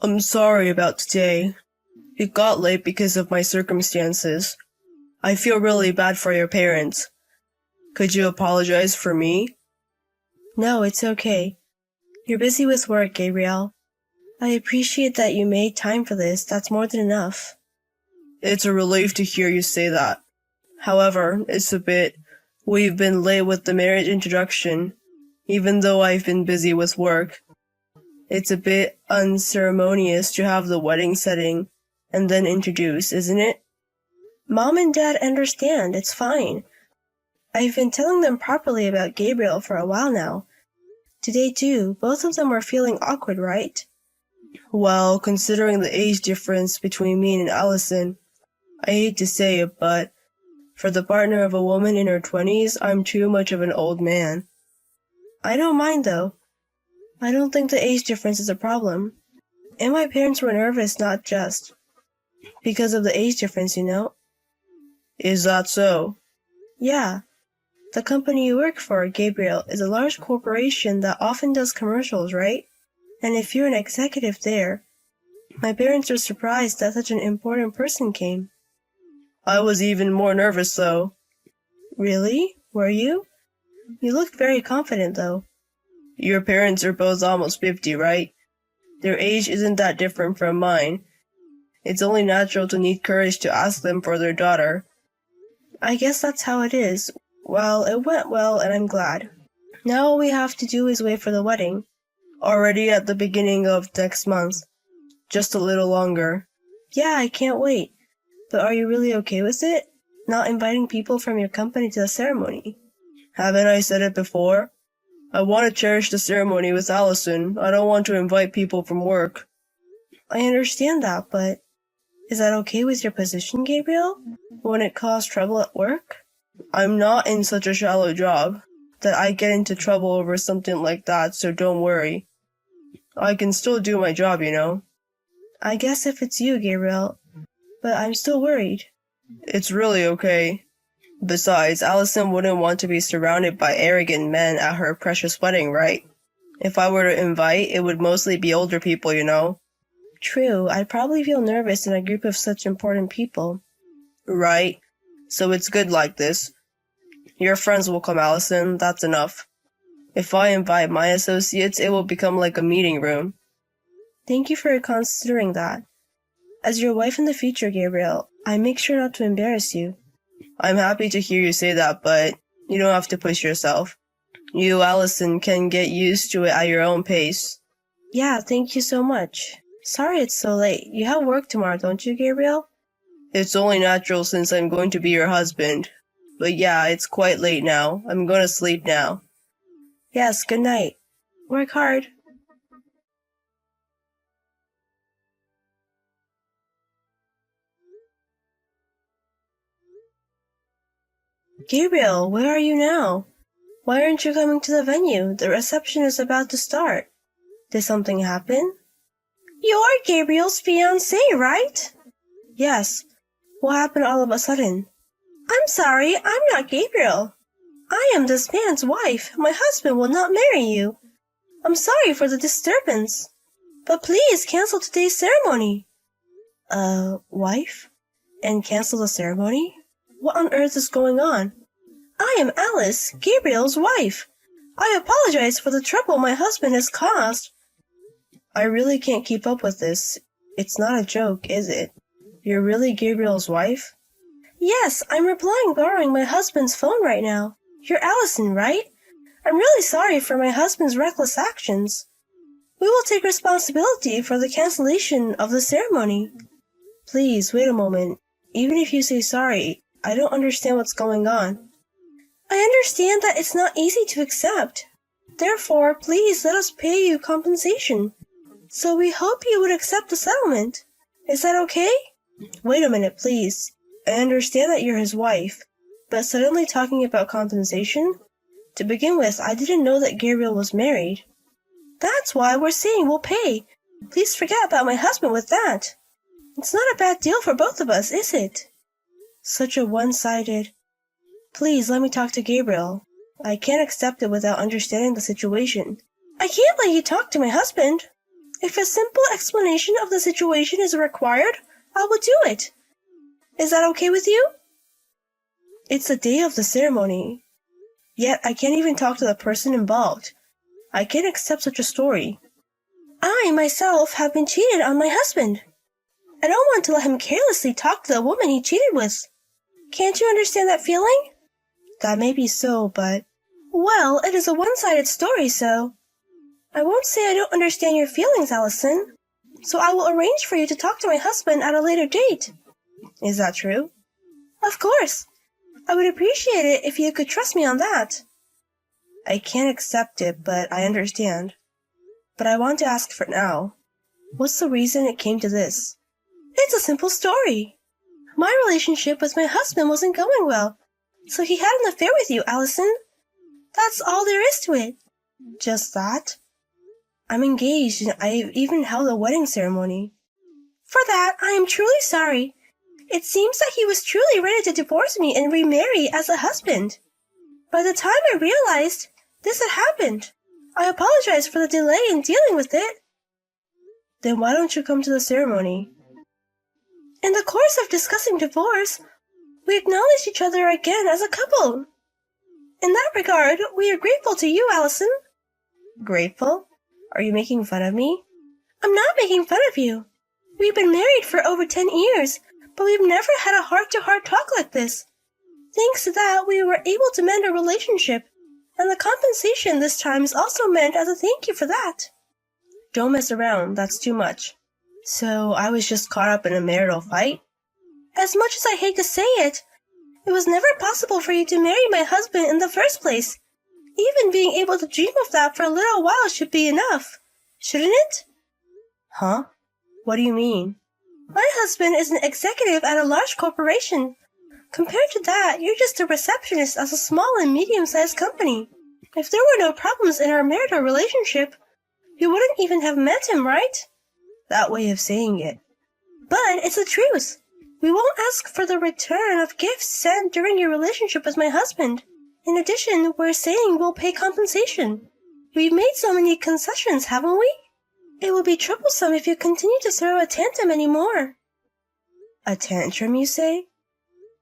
I'm sorry about today. It got late because of my circumstances. I feel really bad for your parents. Could you apologize for me? No, it's okay. You're busy with work, Gabriel. I appreciate that you made time for this. That's more than enough. It's a relief to hear you say that. However, we've been late with the marriage introduction, even though I've been busy with work. It's a bit unceremonious to have the wedding setting and then introduce, isn't it? Mom and Dad understand. It's fine. I've been telling them properly about Gabriel for a while now. Today, too, both of them were feeling awkward, right? Well, considering the age difference between me and Allison, I hate to say it, but for the partner of a woman in her 20s, I'm too much of an old man. I don't mind, though. I don't think the age difference is a problem. And my parents were nervous not just because of the age difference, you know? Is that so? Yeah. The company you work for, Gabriel, is a large corporation that often does commercials, right? And if you're an executive there, my parents were surprised that such an important person came. I was even more nervous, though. Really? Were you? You looked very confident, though. Your parents are both almost 50, right? Their age isn't that different from mine. It's only natural to need courage to ask them for their daughter. I guess that's how it is. Well, it went well, and I'm glad. Now all we have to do is wait for the wedding. Already at the beginning of next month. Just a little longer. Yeah, I can't wait. But are you really okay with it? Not inviting people from your company to the ceremony? Haven't I said it before? I want to cherish the ceremony with Allison. I don't want to invite people from work. I understand that, but is that okay with your position, Gabriel? Won't it cause trouble at work? I'm not in such a shallow job that I get into trouble over something like that, so don't worry. I can still do my job, you know. I guess if it's you, Gabriel, but I'm still worried. It's really okay. Besides, Allison wouldn't want to be surrounded by arrogant men at her precious wedding, right? If I were to invite, it would mostly be older people, you know. True, I'd probably feel nervous in a group of such important people. Right. So it's good like this. Your friends will come, Allison. That's enough. If I invite my associates, it will become like a meeting room. Thank you for considering that. As your wife in the future, Gabriel, I make sure not to embarrass you. I'm happy to hear you say that, but you don't have to push yourself. You, Allison, can get used to it at your own pace. Yeah, thank you so much. Sorry it's so late. You have work tomorrow, don't you, Gabriel? It's only natural since I'm going to be your husband. But yeah, it's quite late now. I'm going to sleep now. Yes, good night. Work hard. Gabriel, where are you now? Why aren't you coming to the venue? The reception is about to start. Did something happen? You're Gabriel's fiancé, right? Yes. What happened all of a sudden? I'm sorry, I'm not Gabriel. I am this man's wife. My husband will not marry you. I'm sorry for the disturbance. But please cancel today's ceremony. Wife? And cancel the ceremony? What on earth is going on? I am Alice, Gabriel's wife. I apologize for the trouble my husband has caused. I really can't keep up with this. It's not a joke, is it? You're really Gabriel's wife? Yes, I'm replying borrowing my husband's phone right now. You're Allison, right? I'm really sorry for my husband's reckless actions. We will take responsibility for the cancellation of the ceremony. Please, wait a moment. Even if you say sorry, I don't understand what's going on. I understand that it's not easy to accept. Therefore, please let us pay you compensation. So we hope you would accept the settlement. Is that okay? Wait a minute, please. I understand that you're his wife, but suddenly talking about compensation? To begin with, I didn't know that Gabriel was married. That's why we're saying we'll pay. Please forget about my husband with that. It's not a bad deal for both of us, is it? Such a one-sided... Please let me talk to Gabriel. I can't accept it without understanding the situation. I can't let you talk to my husband. If a simple explanation of the situation is required, I will do it. Is that okay with you? It's the day of the ceremony. Yet I can't even talk to the person involved. I can't accept such a story. I, myself, have been cheated on my husband. I don't want to let him carelessly talk to the woman he cheated with. Can't you understand that feeling? That may be so, but... Well, it is a one-sided story, so... I won't say I don't understand your feelings, Allison. So I will arrange for you to talk to my husband at a later date. Is that true? Of course. I would appreciate it if you could trust me on that. I can't accept it, but I understand. But I want to ask for now. What's the reason it came to this? It's a simple story. My relationship with my husband wasn't going well, so he had an affair with you, Allison. That's all there is to it. Just that? I'm engaged and I've even held a wedding ceremony. For that, I am truly sorry. It seems that he was truly ready to divorce me and remarry as a husband. By the time I realized this had happened, I apologize for the delay in dealing with it. Then why don't you come to the ceremony? In the course of discussing divorce, we acknowledged each other again as a couple. In that regard, we are grateful to you, Allison. Grateful? Are you making fun of me? I'm not making fun of you. We've been married for over 10 years, but we've never had a heart-to-heart talk like this. Thanks to that, we were able to mend our relationship, and the compensation this time is also meant as a thank you for that. Don't mess around, that's too much. So I was just caught up in a marital fight? As much as I hate to say it, it was never possible for you to marry my husband in the first place. Even being able to dream of that for a little while should be enough, shouldn't it? Huh? What do you mean? My husband is an executive at a large corporation. Compared to that, you're just a receptionist at a small and medium-sized company. If there were no problems in our marital relationship, you wouldn't even have met him, right? That way of saying it. But it's the truth. We won't ask for the return of gifts sent during your relationship with my husband. In addition, we're saying we'll pay compensation. We've made so many concessions, haven't we? It will be troublesome if you continue to throw a tantrum anymore. A tantrum, you say?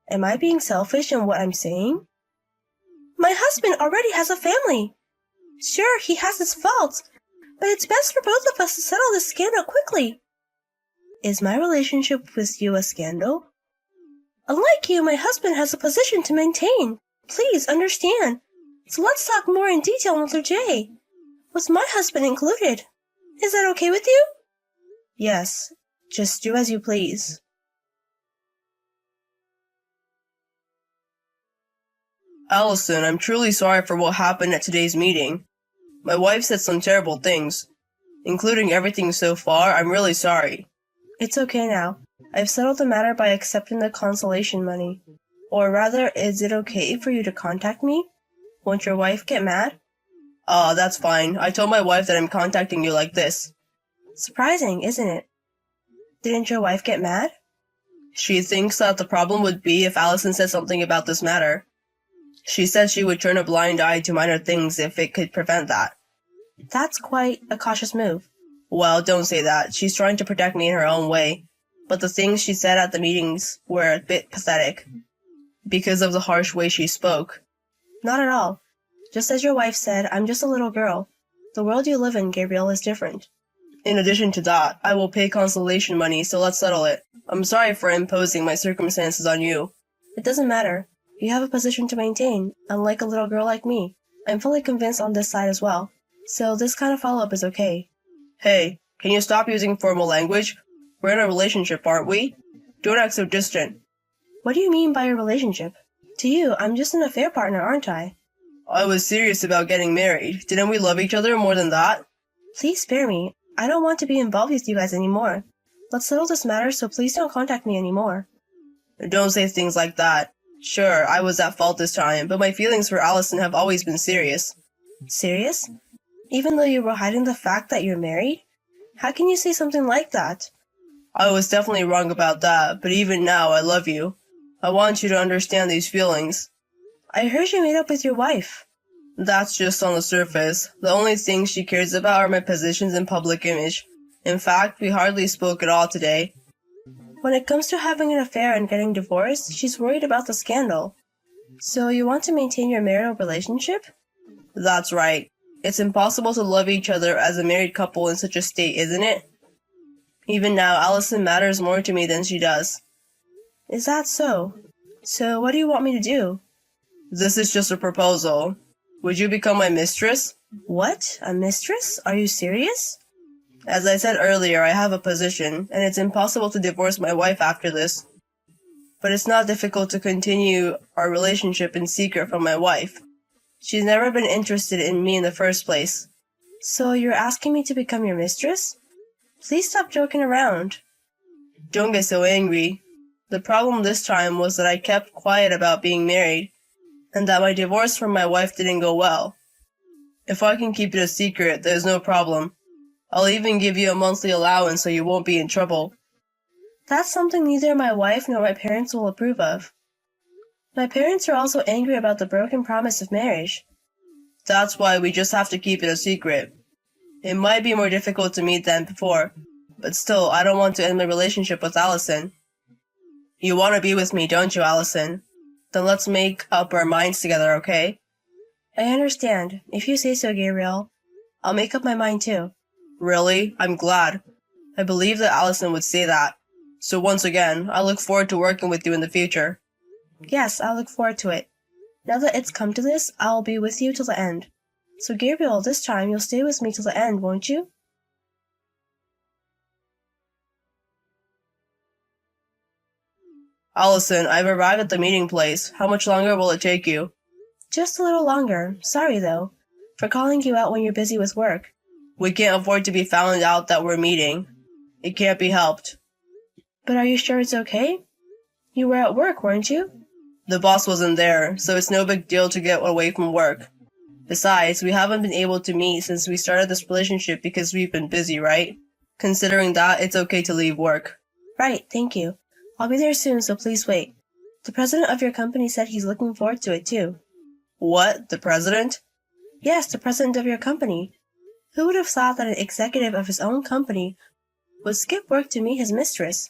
Am I being selfish in what I'm saying? My husband already has a family. Sure, he has his faults, but it's best for both of us to settle this scandal quickly. Is my relationship with you a scandal? Unlike you, my husband has a position to maintain. Please understand. So let's talk more in detail another day, with my husband included. Is that okay with you? Yes, just do as you please. Allison, I'm truly sorry for what happened at today's meeting. My wife said some terrible things. Including everything so far, I'm really sorry. It's okay now. I've settled the matter by accepting the consolation money. Or rather, is it okay for you to contact me? Won't your wife get mad? That's fine. I told my wife that I'm contacting you like this. Surprising, isn't it? Didn't your wife get mad? She thinks that the problem would be if Allison said something about this matter. She said she would turn a blind eye to minor things if it could prevent that. That's quite a cautious move. Well, don't say that. She's trying to protect me in her own way. But the things she said at the meetings were a bit pathetic. Because of the harsh way she spoke. Not at all. Just as your wife said, I'm just a little girl. The world you live in, Gabriel, is different. In addition to that, I will pay consolation money, so let's settle it. I'm sorry for imposing my circumstances on you. It doesn't matter. You have a position to maintain, unlike a little girl like me. I'm fully convinced on this side as well. So this kind of follow-up is okay. Hey, can you stop using formal language? We're in a relationship, aren't we? Don't act so distant. What do you mean by a relationship? To you, I'm just an affair partner, aren't I? I was serious about getting married. Didn't we love each other more than that? Please spare me. I don't want to be involved with you guys anymore. Let's settle this matter, so please don't contact me anymore. Don't say things like that. Sure, I was at fault this time, but my feelings for Allison have always been serious. Serious? Even though you were hiding the fact that you're married? How can you say something like that? I was definitely wrong about that, but even now, I love you. I want you to understand these feelings. I heard you made up with your wife. That's just on the surface. The only things she cares about are my positions and public image. In fact, we hardly spoke at all today. When it comes to having an affair and getting divorced, she's worried about the scandal. So you want to maintain your marital relationship? That's right. It's impossible to love each other as a married couple in such a state, isn't it? Even now, Allison matters more to me than she does. Is that so? So what do you want me to do? This is just a proposal. Would you become my mistress? What? A mistress? Are you serious? As I said earlier, I have a position, and it's impossible to divorce my wife after this. But it's not difficult to continue our relationship in secret from my wife. She's never been interested in me in the first place. So you're asking me to become your mistress? Please stop joking around. Don't get so angry. The problem this time was that I kept quiet about being married, and that my divorce from my wife didn't go well. If I can keep it a secret, there's no problem. I'll even give you a monthly allowance so you won't be in trouble. That's something neither my wife nor my parents will approve of. My parents are also angry about the broken promise of marriage. That's why we just have to keep it a secret. It might be more difficult to meet than before, but still, I don't want to end my relationship with Allison. You want to be with me, don't you, Allison? Then let's make up our minds together, okay? I understand. If you say so, Gabriel. I'll make up my mind too. Really? I'm glad. I believe that Allison would say that. So once again, I look forward to working with you in the future. Yes, I look forward to it. Now that it's come to this, I'll be with you till the end. So Gabriel, this time you'll stay with me till the end, won't you? Allison, I've arrived at the meeting place. How much longer will it take you? Just a little longer. Sorry, though, for calling you out when you're busy with work. We can't afford to be found out that we're meeting. It can't be helped. But are you sure it's okay? You were at work, weren't you? The boss wasn't there, so it's no big deal to get away from work. Besides, we haven't been able to meet since we started this relationship because we've been busy, right? Considering that, it's okay to leave work. Right, thank you. I'll be there soon, so please wait. The president of your company said he's looking forward to it, too. What? The president? Yes, the president of your company. Who would have thought that an executive of his own company would skip work to meet his mistress?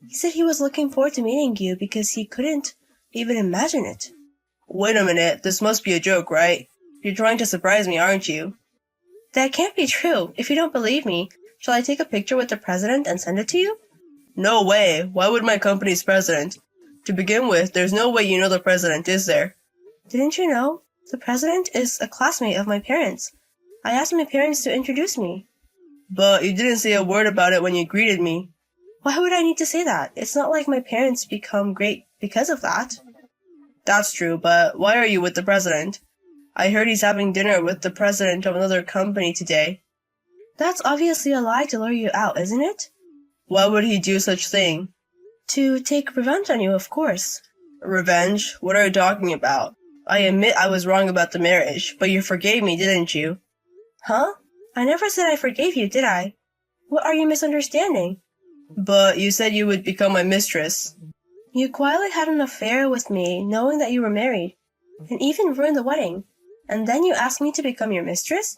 He said he was looking forward to meeting you because he couldn't even imagine it. Wait a minute, this must be a joke, right? You're trying to surprise me, aren't you? That can't be true. If you don't believe me, shall I take a picture with the president and send it to you? No way. Why would my company's president? To begin with, there's no way you know the president, is there? Didn't you know? The president is a classmate of my parents. I asked my parents to introduce me. But you didn't say a word about it when you greeted me. Why would I need to say that? It's not like my parents become great because of that. That's true, but why are you with the president? I heard he's having dinner with the president of another company today. That's obviously a lie to lure you out, isn't it? Why would he do such thing? To take revenge on you, of course. Revenge? What are you talking about? I admit I was wrong about the marriage, but you forgave me, didn't you? Huh? I never said I forgave you, did I? What are you misunderstanding? But you said you would become my mistress. You quietly had an affair with me, knowing that you were married, and even ruined the wedding. And then you asked me to become your mistress?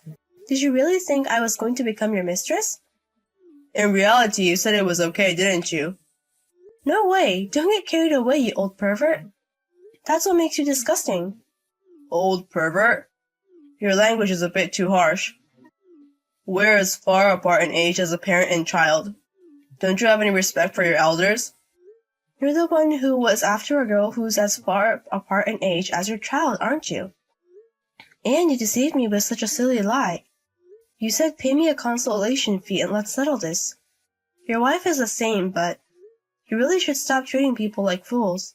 Did you really think I was going to become your mistress? In reality, you said it was okay, didn't you? No way! Don't get carried away, you old pervert. That's what makes you disgusting. Old pervert? Your language is a bit too harsh. We're as far apart in age as a parent and child. Don't you have any respect for your elders? You're the one who was after a girl who's as far apart in age as your child, aren't you? And you deceived me with such a silly lie. You said pay me a consolation fee and let's settle this. Your wife is the same, but you really should stop treating people like fools.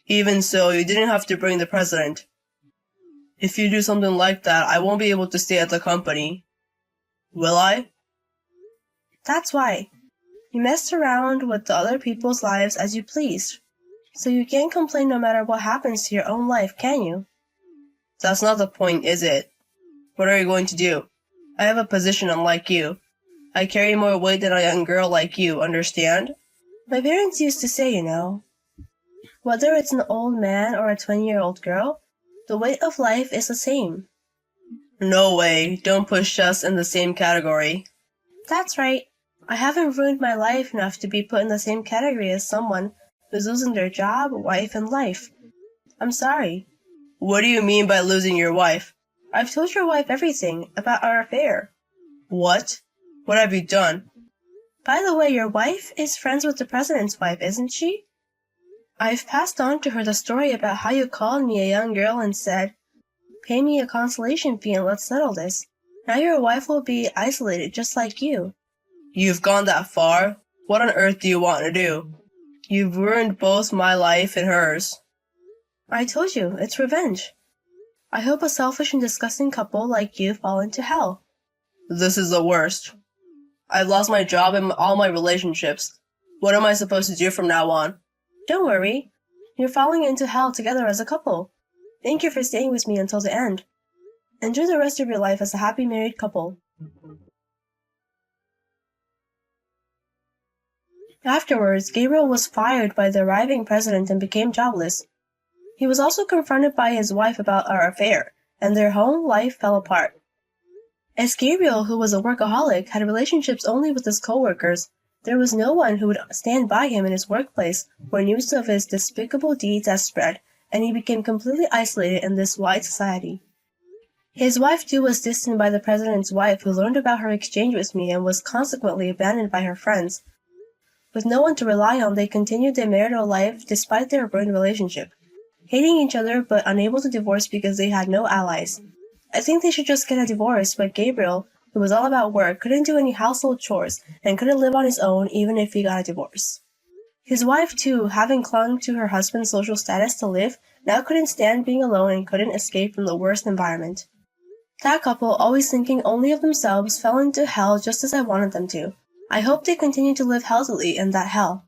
Even so, you didn't have to bring the president. If you do something like that, I won't be able to stay at the company. Will I? That's why. You messed around with the other people's lives as you pleased. So you can't complain no matter what happens to your own life, can you? That's not the point, is it? What are you going to do? I have a position unlike you. I carry more weight than a young girl like you, understand? My parents used to say, whether it's an old man or a 20-year-old girl, the weight of life is the same. No way. Don't push us in the same category. That's right. I haven't ruined my life enough to be put in the same category as someone who's losing their job, wife, and life. I'm sorry. What do you mean by losing your wife? I've told your wife everything about our affair. What? What have you done? By the way, your wife is friends with the president's wife, isn't she? I've passed on to her the story about how you called me a young girl and said, "Pay me a consolation fee and let's settle this." Now your wife will be isolated just like you. You've gone that far? What on earth do you want to do? You've ruined both my life and hers. I told you, it's revenge. I hope a selfish and disgusting couple like you fall into hell. This is the worst. I've lost my job and all my relationships. What am I supposed to do from now on? Don't worry. You're falling into hell together as a couple. Thank you for staying with me until the end. Enjoy the rest of your life as a happy married couple. Afterwards, Gabriel was fired by the arriving president and became jobless. He was also confronted by his wife about our affair, and their home life fell apart. As Gabriel, who was a workaholic, had relationships only with his coworkers, there was no one who would stand by him in his workplace when news of his despicable deeds had spread, and he became completely isolated in this wide society. His wife, too, was distant by the president's wife, who learned about her exchange with me and was consequently abandoned by her friends. With no one to rely on, they continued their marital life despite their ruined relationship, hating each other but unable to divorce because they had no allies. I think they should just get a divorce, but Gabriel, who was all about work, couldn't do any household chores and couldn't live on his own even if he got a divorce. His wife, too, having clung to her husband's social status to live, now couldn't stand being alone and couldn't escape from the worst environment. That couple, always thinking only of themselves, fell into hell just as I wanted them to. I hope they continue to live healthily in that hell.